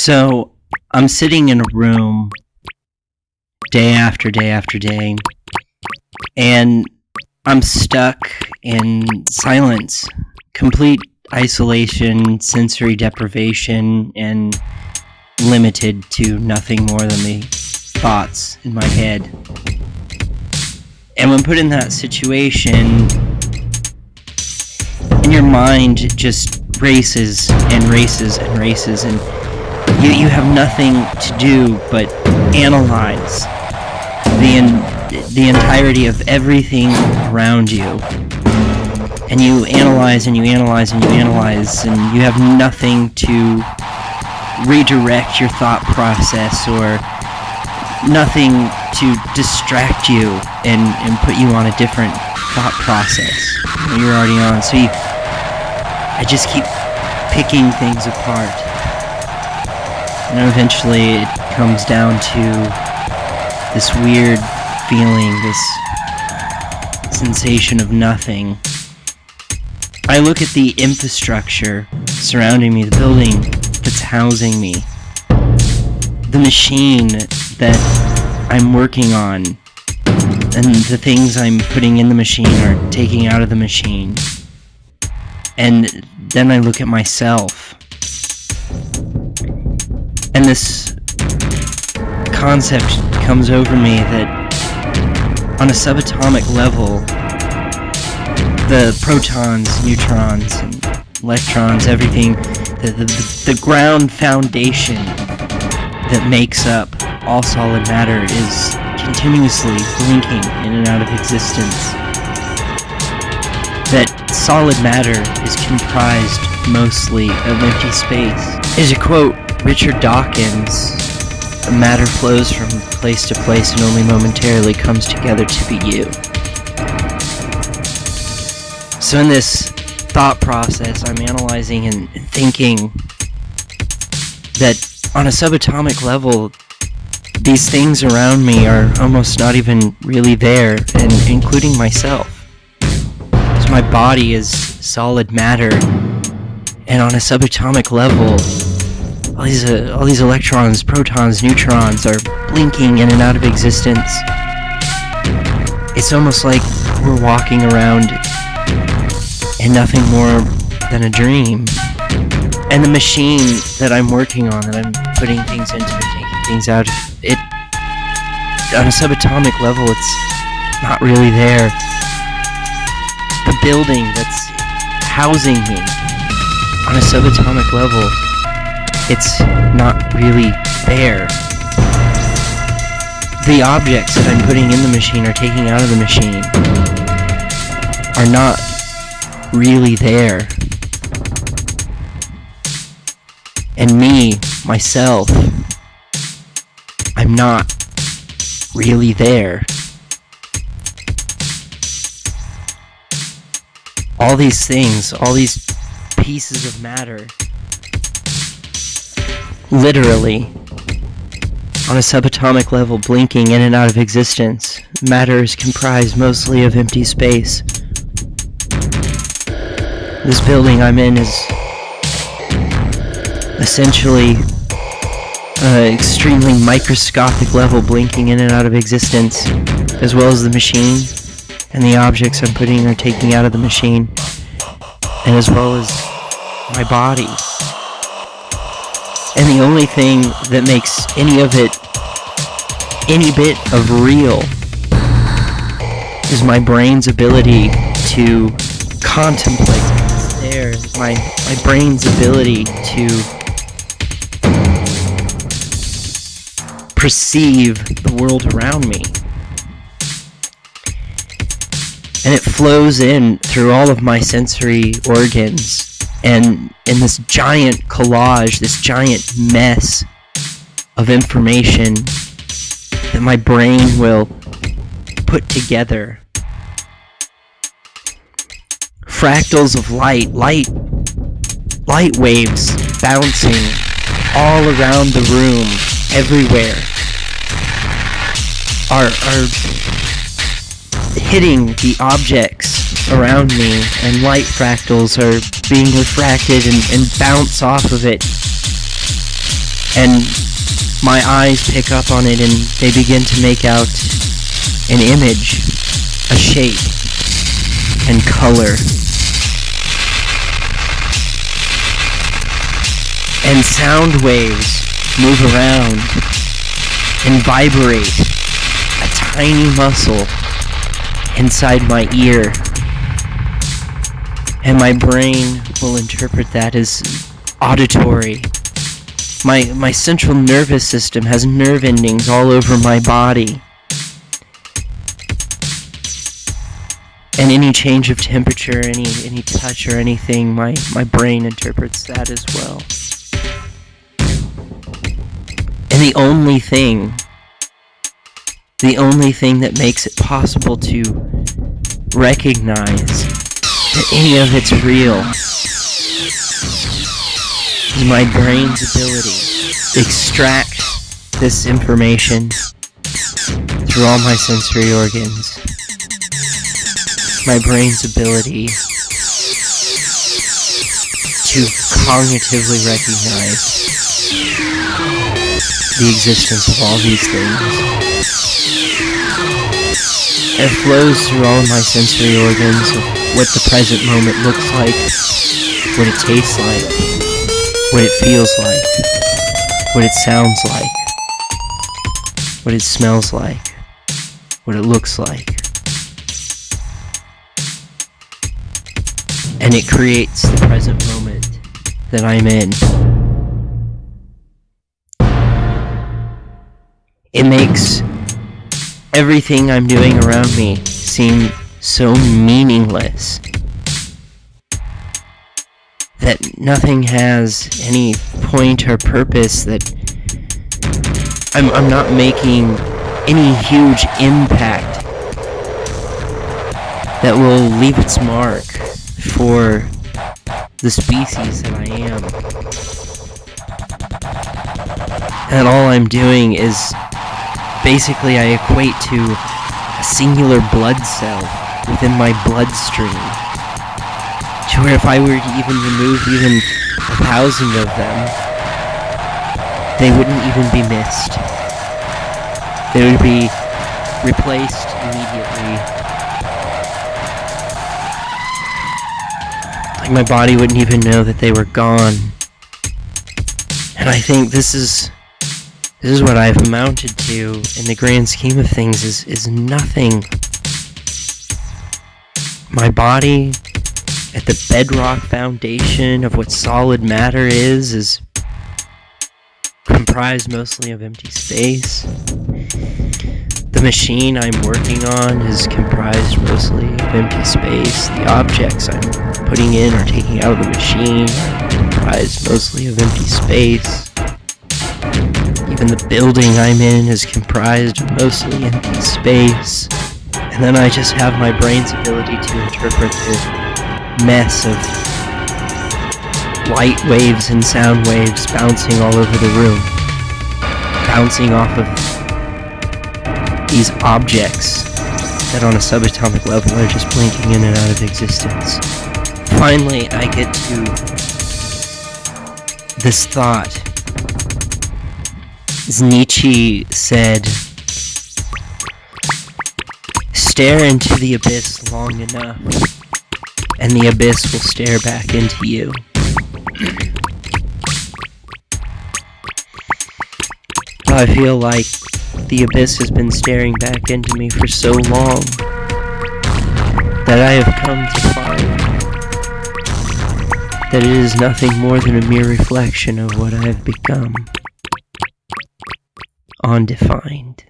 So I'm sitting in a room day after day after day, and I'm stuck in silence, complete isolation, sensory deprivation, and limited to nothing more than the thoughts in my head. And when put in that situation, and your mind just races and races and races, and you have nothing to do but analyze the entirety of everything around you. And you analyze and you analyze and you analyze, and you have nothing to redirect your thought process or nothing to distract you and put you on a different thought process that you're already on. So I just keep picking things apart. And eventually it comes down to this weird feeling, this sensation of nothing. I look at the infrastructure surrounding me, the building that's housing me, the machine that I'm working on, and the things I'm putting in the machine or taking out of the machine. And then I look at myself. And this concept comes over me that on a subatomic level, the protons, neutrons, and electrons, everything, the ground foundation that makes up all solid matter is continuously blinking in and out of existence. That solid matter is comprised mostly of empty space. As you quote Richard Dawkins, matter flows from place to place and only momentarily comes together to be you. So in this thought process, I'm analyzing and thinking that on a subatomic level, these things around me are almost not even really there, and including myself. So my body is solid matter, and on a subatomic level, all these electrons, protons, neutrons are blinking in and out of existence. It's almost like we're walking around in nothing more than a dream. And the machine that I'm working on, that I'm putting things into and taking things out, it, on a subatomic level, it's not really there. The building that's housing me, on a subatomic level, it's not really there. The objects that I'm putting in the machine or taking out of the machine are not really there. And me, myself, I'm not really there. All these things, all these pieces of matter, literally, on a subatomic level, blinking in and out of existence. Matter is comprised mostly of empty space. This building I'm in is essentially extremely microscopic level, blinking in and out of existence, as well as the machine and the objects I'm putting or taking out of the machine, and as well as my body. And the only thing that makes any of it any bit of real is my brain's ability to contemplate what's there, my brain's ability to perceive the world around me. And it flows in through all of my sensory organs, and in this giant collage, this giant mess of information that my brain will put together. Fractals of light waves bouncing all around the room, everywhere, are hitting the objects around me, and light fractals are being refracted and bounce off of it. and my eyes pick up on it and they begin to make out an image, a shape, and color. And sound waves move around and vibrate a tiny muscle inside my ear. And my brain will interpret that as auditory. My central nervous system has nerve endings all over my body. And any change of temperature, any touch or anything, my brain interprets that as well. And the only thing that makes it possible to recognize that any of it's real is my brain's ability to extract this information through all my sensory organs. My brain's ability to cognitively recognize the existence of all these things. It flows through all my sensory organs of what the present moment looks like, what it tastes like, what it feels like, what it sounds like, what it smells like, what it looks like. And it creates the present moment that I'm in. It makes everything I'm doing around me seem so meaningless that nothing has any point or purpose, that I'm not making any huge impact that will leave its mark for the species that I am. And all I'm doing is basically I equate to a singular blood cell within my bloodstream, to where if I were to even remove even 1,000 of them, they wouldn't even be missed. They would be replaced immediately. Like my body wouldn't even know that they were gone. And I think this is what I've amounted to in the grand scheme of things is nothing. My body, at the bedrock foundation of what solid matter is comprised mostly of empty space. The machine I'm working on is comprised mostly of empty space. The objects I'm putting in or taking out of the machine are comprised mostly of empty space. Even the building I'm in is comprised of mostly empty space. And then I just have my brain's ability to interpret the mess of light waves and sound waves bouncing all over the room. Bouncing off of these objects that on a subatomic level are just blinking in and out of existence. Finally, I get to this thought. As Nietzsche said, stare into the abyss long enough, and the abyss will stare back into you. I feel like the abyss has been staring back into me for so long that I have come to find that it is nothing more than a mere reflection of what I have become. Undefined.